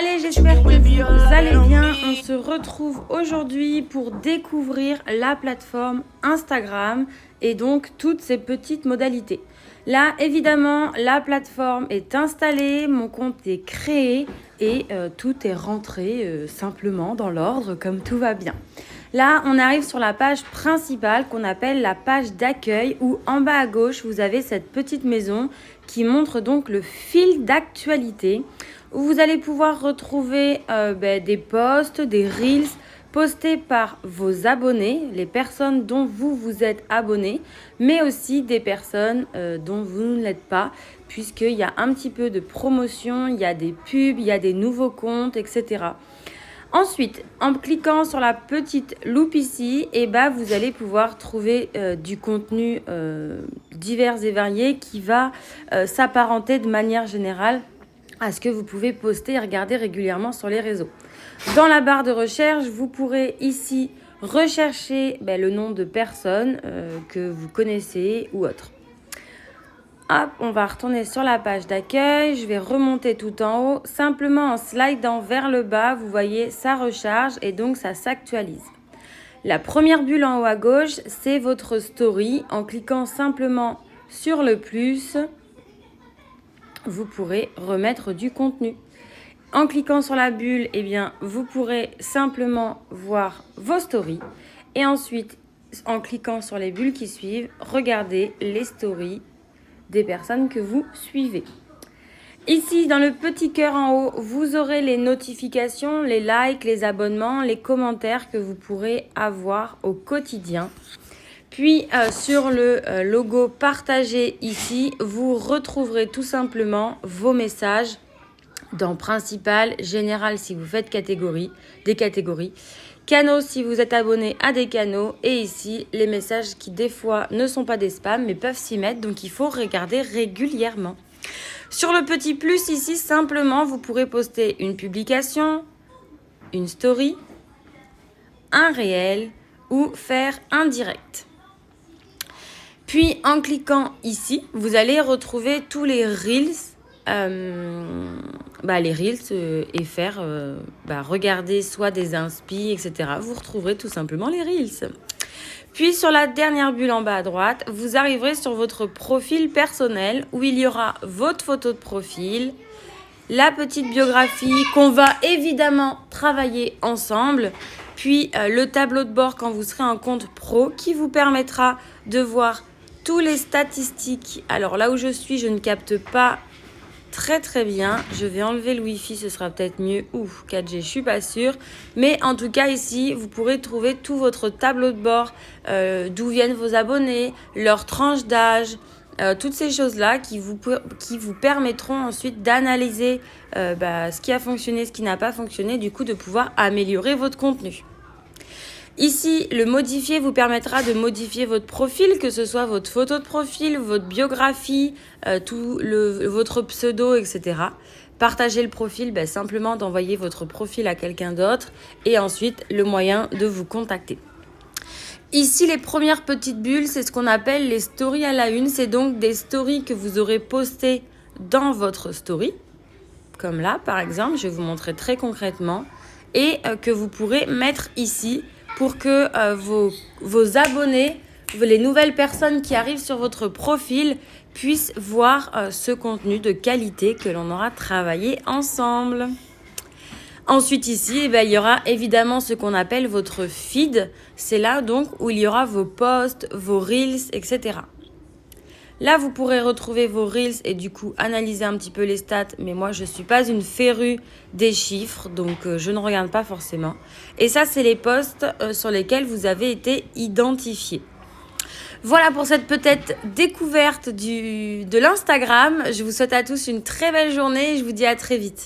Allez, j'espère que vous allez bien. On se retrouve aujourd'hui pour découvrir la plateforme Instagram et donc toutes ses petites modalités. Là, évidemment, la plateforme est installée, mon compte est créé et tout est rentré simplement dans l'ordre comme tout va bien. Là, on arrive sur la page principale qu'on appelle la page d'accueil où en bas à gauche, vous avez cette petite maison qui montre donc le fil d'actualité où vous allez pouvoir retrouver des posts, des reels postés par vos abonnés, les personnes dont vous vous êtes abonnés, mais aussi des personnes dont vous ne l'êtes pas, puisqu'il y a un petit peu de promotion, il y a des pubs, il y a des nouveaux comptes, etc. Ensuite, en cliquant sur la petite loupe ici, vous allez pouvoir trouver du contenu divers et variés qui va s'apparenter de manière générale à ce que vous pouvez poster et regarder régulièrement sur les réseaux. Dans la barre de recherche, vous pourrez ici rechercher le nom de personnes que vous connaissez ou autres. Hop, on va retourner sur la page d'accueil. Je vais remonter tout en haut. Simplement en slidant vers le bas, vous voyez, ça recharge et donc ça s'actualise. La première bulle en haut à gauche, c'est votre story. En cliquant simplement sur le plus, vous pourrez remettre du contenu. En cliquant sur la bulle, vous pourrez simplement voir vos stories. Et ensuite, en cliquant sur les bulles qui suivent, regardez les stories des personnes que vous suivez. Ici, dans le petit cœur en haut, vous aurez les notifications, les likes, les abonnements, les commentaires que vous pourrez avoir au quotidien. Puis, sur le logo partagé ici, vous retrouverez tout simplement vos messages dans principal, général si vous faites des catégories, canaux si vous êtes abonné à des canaux et ici les messages qui des fois ne sont pas des spams mais peuvent s'y mettre, donc il faut regarder régulièrement. Sur le petit plus ici, simplement vous pourrez poster une publication, une story, un réel ou faire un direct. Puis en cliquant ici, vous allez retrouver tous les reels et faire regarder soit des inspi, etc. Vous retrouverez tout simplement les reels. Puis sur la dernière bulle en bas à droite, vous arriverez sur votre profil personnel où il y aura votre photo de profil, la petite biographie qu'on va évidemment travailler ensemble, puis le tableau de bord quand vous serez en compte pro qui vous permettra de voir tous les statistiques. Alors là où je suis, je ne capte pas très bien. Je vais enlever le Wi-Fi, ce sera peut-être mieux. 4G, je suis pas sûre. Mais en tout cas, ici, vous pourrez trouver tout votre tableau de bord, d'où viennent vos abonnés, leur tranche d'âge, toutes ces choses-là qui vous permettront ensuite d'analyser ce qui a fonctionné, ce qui n'a pas fonctionné, du coup de pouvoir améliorer votre contenu. Ici, le modifier vous permettra de modifier votre profil, que ce soit votre photo de profil, votre biographie, votre pseudo, etc. Partager le profil, simplement d'envoyer votre profil à quelqu'un d'autre et ensuite le moyen de vous contacter. Ici, les premières petites bulles, c'est ce qu'on appelle les stories à la une. C'est donc des stories que vous aurez postées dans votre story, comme là par exemple, je vais vous montrer très concrètement, et que vous pourrez mettre ici pour que vos abonnés, les nouvelles personnes qui arrivent sur votre profil puissent voir ce contenu de qualité que l'on aura travaillé ensemble. Ensuite ici, il y aura évidemment ce qu'on appelle votre feed. C'est là donc où il y aura vos posts, vos reels, etc. Là, vous pourrez retrouver vos reels et du coup analyser un petit peu les stats. Mais moi, je ne suis pas une férue des chiffres, donc je ne regarde pas forcément. Et ça, c'est les posts sur lesquels vous avez été identifié. Voilà pour cette peut-être découverte de l'Instagram. Je vous souhaite à tous une très belle journée et je vous dis à très vite.